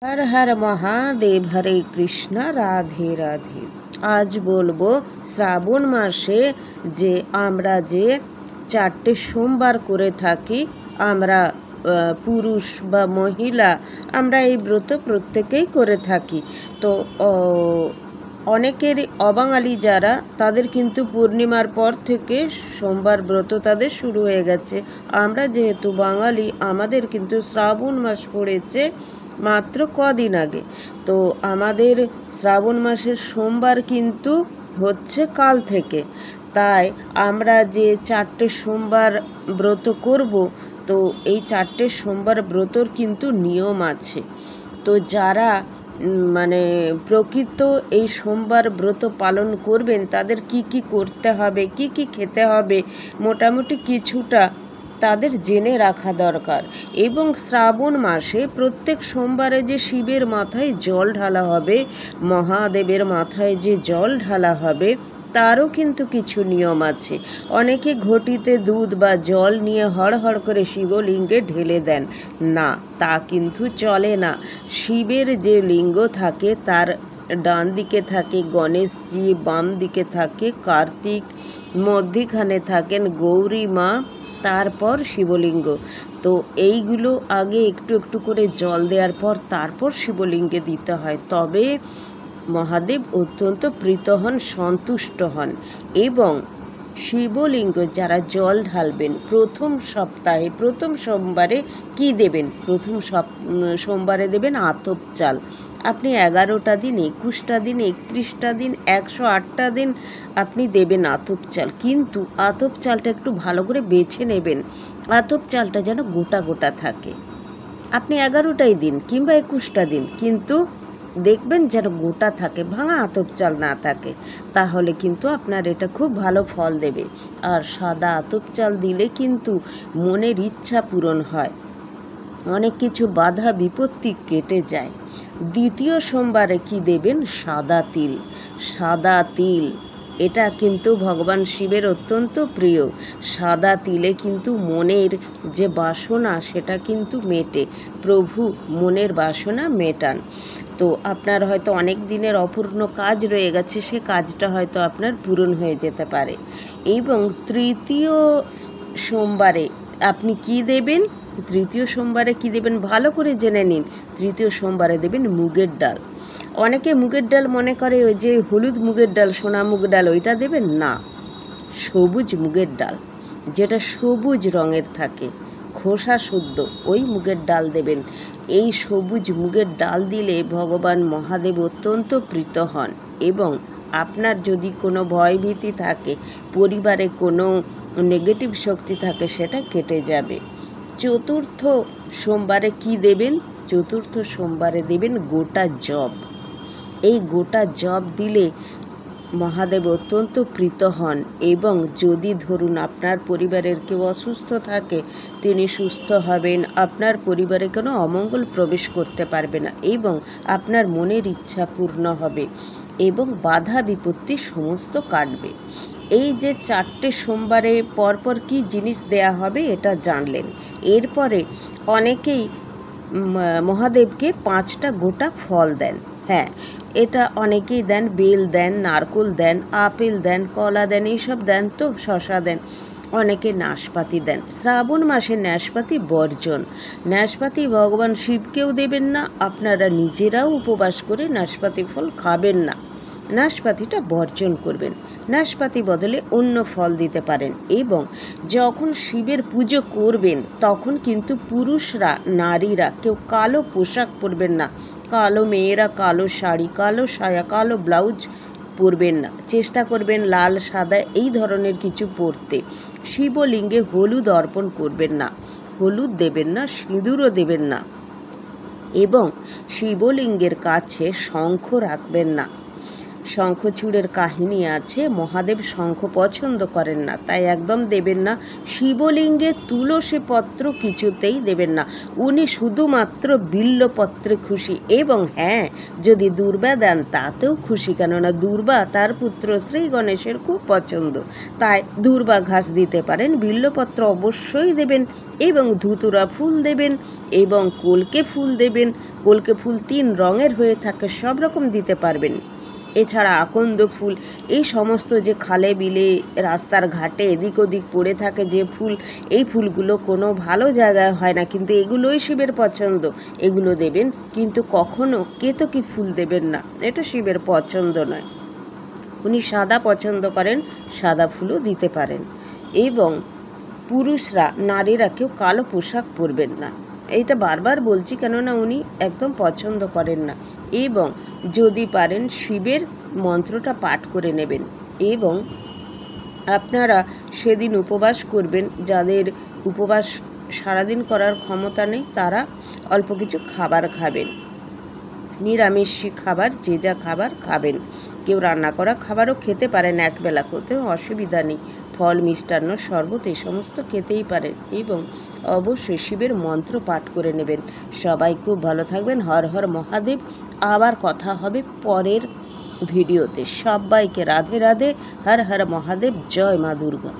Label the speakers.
Speaker 1: हर हर महादेव, हरे कृष्ण, राधे राधे। आज बोलबो শ্রাবণ মাসে যে আমরা যে 4টে সোমবার করে থাকি, আমরা পুরুষ বা মহিলা আমরা এই ব্রত প্রত্যেকেই করে থাকি। তো অনেকের অবাঙালি যারা, তাদের কিন্তু পূর্ণিমার পর থেকে সোমবার ব্রত তাদের শুরু হয়ে গেছে। আমরা যেহেতু বাঙালি, আমাদের কিন্তু শ্রাবণ মাস পড়েছে মাত্র কদিন আগে। তো আমাদের শ্রাবণ মাসের সোমবার কিন্তু হচ্ছে কাল থেকে। তাই আমরা যে 4টে সোমবার ব্রত করব, তো এই 4টে সোমবার ব্রতর কিন্তু নিয়ম আছে। তো যারা প্রকৃত এই সোমবার ব্রত পালন করবেন, তাদের কি কি করতে হবে, কি কি খেতে হবে, মোটামুটি কিছুটা তাদের জেনে রাখা দরকার। এবং শ্রাবণ মাসে প্রত্যেক সোমবারে যে শিবের মাথায় জল ঢালা হবে, মহাদেবের মাথায় যে জল ঢালা হবে, তারও কিন্তু কিছু নিয়ম আছে। অনেকে ঘটিতে দুধ বা জল নিয়ে হড়হড় করে শিবলিঙ্গে ঢেলে দেন, না, তা কিন্তু চলে না। শিবের যে লিঙ্গ থাকে তার ডান দিকে থাকে গণেশজি, বাম দিকে থাকে কার্তিক, মধ্যিখানে থাকেন গৌরী মা, তারপর শিবলিঙ্গ। তো এইগুলো আগে একটু একটু করে জল দেওয়ার পর তারপর শিবলিঙ্গে দিতে হয়, তবে মহাদেব অত্যন্ত প্রীত হন, সন্তুষ্ট হন। এবং শিবলিঙ্গ যারা জল ঢালবেন প্রথম সপ্তাহে প্রথম সোমবারে কি দেবেন? প্রথম সোমবারে দেবেন আতপ চাল। আপনি 11টা দিন, 21টা দিন, 31টা দিন, 108টা দিন আপনি দেবেন আতপ চাল। কিন্তু আতপ চালটা একটু ভালো করে বেছে নেবেন, আতপ চালটা যেন গোটা গোটা থাকে। আপনি 11টাই দিন কিংবা 21টা দিন, কিন্তু দেখবেন যেন গোটা থাকে, ভাঙা আতপ চাল না থাকে, তাহলে কিন্তু আপনার এটা খুব ভালো ফল দেবে। আর সাদা আতপ চাল দিলে কিন্তু মনের ইচ্ছা পূরণ হয়, অনেক কিছু বাধা বিপত্তি কেটে যায়। দ্বিতীয় সোমবারে কি দেবেন? সাদা তিল। সাদা তিল এটা কিন্তু ভগবান শিবের অত্যন্ত প্রিয়। সাদা তিলে কিন্তু মনের যে বাসনা সেটা কিন্তু মেটে, প্রভু মনের বাসনা মেটান। তো আপনার হয়তো অনেক দিনের অপূর্ণ কাজ রয়ে গেছে, সে কাজটা হয়তো আপনার পূরণ হয়ে যেতে পারে। এবং তৃতীয় সোমবারে আপনি কি দেবেন? তৃতীয় সোমবারে কি দেবেন ভালো করে জেনে নিন। তৃতীয় সোমবারে দেবেন মুগের ডাল। অনেকে মুগের ডাল মনে করে ওই যে হলুদ মুগের ডাল, সোনা মুগ ডাল, ওইটা দেবেন না। সবুজ মুগের ডাল, যেটা সবুজ রঙের থাকে, খোসা শুদ্ধ, ওই মুগের ডাল দেবেন। এই সবুজ মুগের ডাল দিলে ভগবান মহাদেব অত্যন্ত প্রীত হন। এবং আপনার যদি কোনো ভয়ভীতি থাকে, পরিবারে কোনো নেগেটিভ শক্তি থাকে, সেটা কেটে যাবে। চতুর্থ সোমবারে কি দেবেন? চতুর্থ সোমবারে দেবেন গোটা জব। এই গোটা জব দিলে মহাদেব অত্যন্ত প্রীত হন। এবং যদি ধরুন আপনার পরিবারের কেউ অসুস্থ থাকে, তিনি সুস্থ হবেন, আপনার পরিবারে কোনো অমঙ্গল প্রবেশ করতে পারবে না, এবং আপনার মনের ইচ্ছা পূর্ণ হবে, এবং বাধা বিপত্তি সমস্ত কাটবে। এই যে 4টে সোমবারে পরপর কি জিনিস দেয়া হবে এটা জানলেন। এরপরে অনেকেই মহাদেবকে 5টা গোটা ফল দেন। হ্যাঁ, এটা অনেকেই দেন, বেল দেন, নারকোল দেন, আপেল দেন, কলা দেন, এইসব দেন, তো শশা দেন, অনেকে নাশপাতি দেন। শ্রাবণ মাসে নাশপাতি বর্জন। নাশপাতি ভগবান শিবকেও দেবেন না, আপনারা নিজেরাও উপবাস করে নাশপাতি ফল খাবেন না, নাশপাতিটা বর্জন করবেন। নাশপাতি বদলে অন্য ফল দিতে পারেন। এবং যখন শিবের পুজো করবেন তখন কিন্তু পুরুষরা, নারীরা কেউ কালো পোশাক পরবেন না। কালো মেয়েরা কালো শাড়ি, কালো সায়া, কালো ব্লাউজ পরবেন না। চেষ্টা করবেন লাল, সাদা এই ধরনের কিছু পরতে। শিবলিঙ্গে হলুদ অর্পণ করবেন না, হলুদ দেবেন না, সিঁদুরও দেবেন না। এবং শিবলিঙ্গের কাছে শঙ্খ রাখবেন না। শঙ্খচূড়ের কাহিনী আছে, মহাদেব শঙ্খ পছন্দ করেন না, তাই একদম দেবেন না। শিবলিঙ্গে তুলসী পত্র কিছুতেই দেবেন না, উনি শুধুমাত্র বিল্লপত্রে খুশি। এবং হ্যাঁ, যদি দূর্বা দেন তাতেও খুশি, কেননা দূর্বা তার পুত্র শ্রী গণেশের খুব পছন্দ, তাই দূর্বা ঘাস দিতে পারেন। বিল্লপত্র অবশ্যই দেবেন, এবং ধুতুরা ফুল দেবেন, এবং কলকে ফুল দেবেন। কলকে ফুল 3 রঙের হয়ে থাকে, সব রকম দিতে পারবেন। এছাড়া আকন্দ ফুল, এই সমস্ত যে খালে বিলে রাস্তার ঘাটে এদিক ওদিক পড়ে থাকে যে ফুল, এই ফুলগুলো কোনো ভালো জায়গায় হয় না, কিন্তু এগুলোই শিবের পছন্দ, এগুলো দেবেন। কিন্তু কখনো কেতকী ফুল দেবেন না, এটা শিবের পছন্দ নয়। উনি সাদা পছন্দ করেন, সাদা ফুলও দিতে পারেন। এবং পুরুষরা, নারীরা কেউ কালো পোশাক পরবেন না, এইটা বারবার বলছি কেননা উনি একদম পছন্দ করেন না। এবং যদি পারেন শিবের মন্ত্রটা পাঠ করে নেবেন। এবং আপনারা সেদিন উপবাস করবেন। যাদের উপবাস সারাদিন করার ক্ষমতা নেই তারা অল্প কিছু খাবার খাবেন, নিরামিষ খাবার, যে যা খাবার খাবেন। কেউ রান্না করা খাবারও খেতে পারেন, একবেলা করতেও অসুবিধা নেই। ফল, মিষ্টান্ন, শরবত এই সমস্ত খেতেই পারেন। এবং অবশ্যই শিবের মন্ত্র পাঠ করে নেবেন। সবাই খুব ভালো থাকবেন। হর হর মহাদেব। আবার কথা হবে পরের ভিডিওতে। সবাইকে রাধে রাধে। হর হর মহাদেব। জয় মা দুর্গা।